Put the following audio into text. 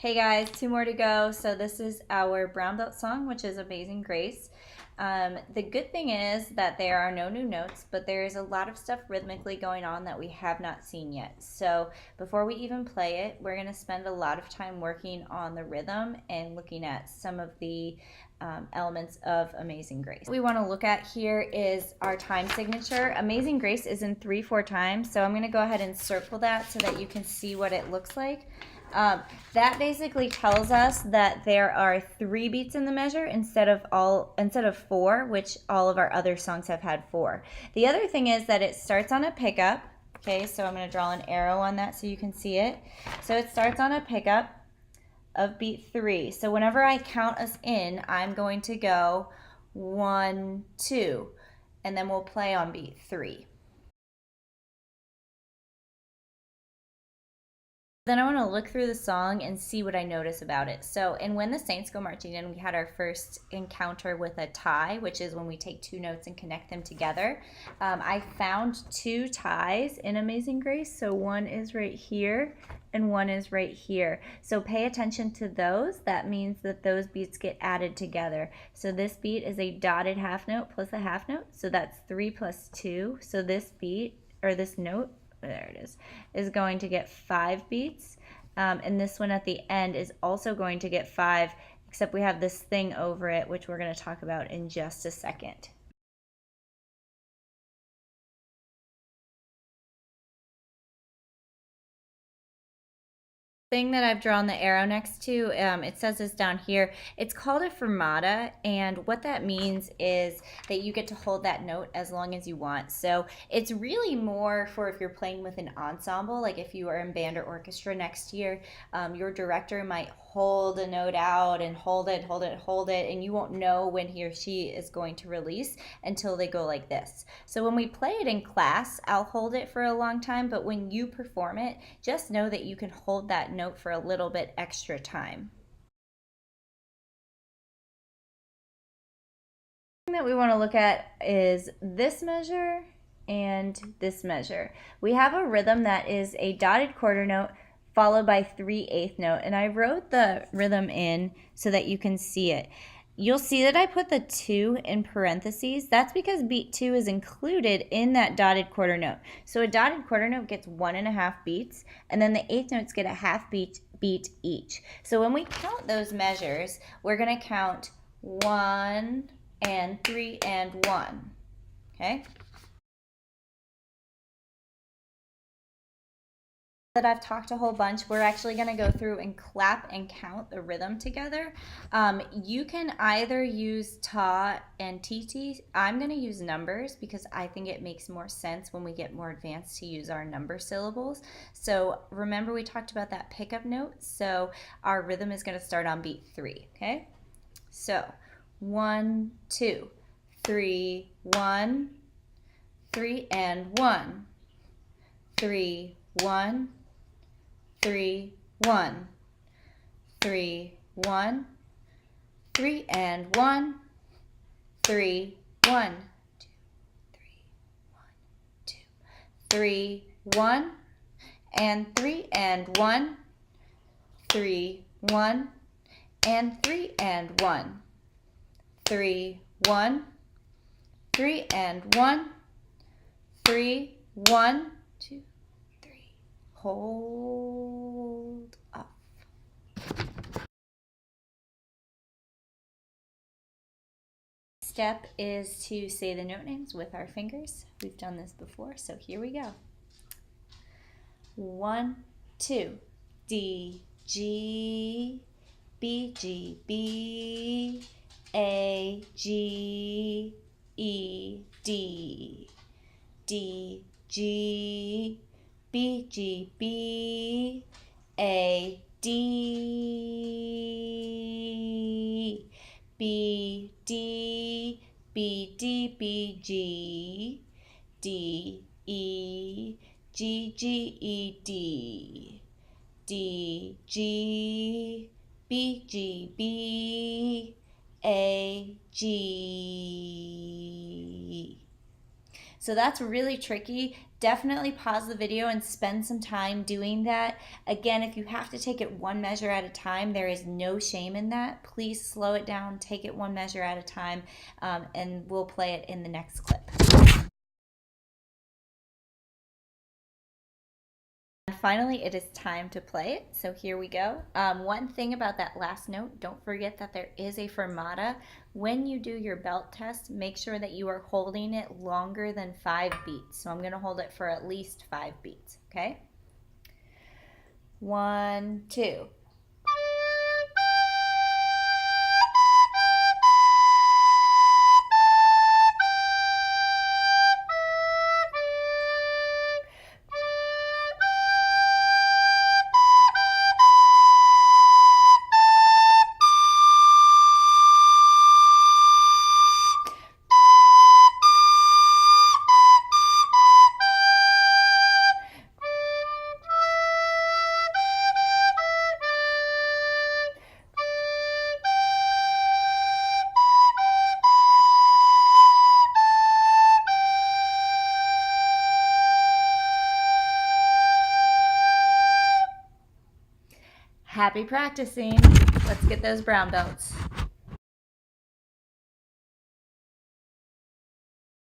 Hey guys, two more to go. So this is our brown belt song, which is Amazing Grace. The good thing is that there are no new notes, but there is a lot of stuff rhythmically going on that we have not seen yet. So before we even play it, we're going to spend a lot of time working on the rhythm and looking at some of the elements of Amazing Grace. What we want to look at here is our time signature. Amazing Grace is in 3/4 time, so I'm going to go ahead and circle that so that you can see what it looks like. That basically tells us that there are 3 beats in the measure instead of 4, which all of our other songs have had 4. The other thing is that it starts on a pickup. Okay, so I'm going to draw an arrow on that so you can see it. So it starts on a pickup of beat 3. So whenever I count us in, I'm going to go 1, 2, and then we'll play on beat 3. Then I want to look through the song and see what I notice about it. So, and When the Saints Go Marching In, we had our first encounter with a tie, which is when we take 2 notes and connect them together. I found 2 ties in Amazing Grace. So one is right here and one is right here. So pay attention to those. That means that those beats get added together. So this beat is a dotted half note plus a half note. So that's 3 plus 2. So this beat, or this note, there it is going to get 5 beats. And this one at the end is also going to get 5, except we have this thing over it, which we're going to talk about in just a second. Thing that I've drawn the arrow next to, it says this down here, it's called a fermata, and what that means is that you get to hold that note as long as you want. So it's really more for if you're playing with an ensemble, like if you are in band or orchestra next year, your director might hold a note out and hold it, and you won't know when he or she is going to release until they go like this. So when we play it in class, I'll hold it for a long time, but when you perform it, just know that you can hold that note for a little bit extra time. The thing that we want to look at is this measure and this measure. We have a rhythm that is a dotted quarter note followed by 3/8 note, and I wrote the rhythm in so that you can see it. You'll see that I put the 2 in parentheses. That's because beat 2 is included in that dotted quarter note. So a dotted quarter note gets 1.5 beats, and then the 8th notes get a half beat each. So when we count those measures, we're going to count 1 and 3 and 1. Okay? That I've talked a whole bunch, we're actually going to go through and clap and count the rhythm together. You can either use ta and tt. I'm going to use numbers because I think it makes more sense when we get more advanced to use our number syllables. So remember we talked about that pickup note. So our rhythm is going to start on beat 3. Okay, so 1, 2, 3, 1, 3 and 1, 3, 1, 3, 1, 3, 1, 3 and 1, 3, 1, 2, 3, 1, 2, 3, 1, and 3 and 1, 3, 1, and 3 and 1, 3, 1, 3 and 1, 3, 1, 2, 3. Hold up. Step is to say the note names with our fingers. We've done this before, so here we go. 1, 2, D, G, B, G, B, A, G, E, D, D, G, B, G, B, A, D, B, D, B, D, B, G, D, E, G, G, E, D, D, G, B, G, B, A, G. So that's really tricky. definitely pause the video and spend some time doing that. Again, if you have to take it one measure at a time, there is no shame in that. Please slow it down, take it one measure at a time, and we'll play it in the next clip. And finally, it is time to play it. So here we go. One thing about that last note, don't forget that there is a fermata. When you do your belt test, make sure that you are holding it longer than 5 beats. So I'm going to hold it for at least 5 beats, okay? 1, 2. Happy practicing. Let's get those brown belts.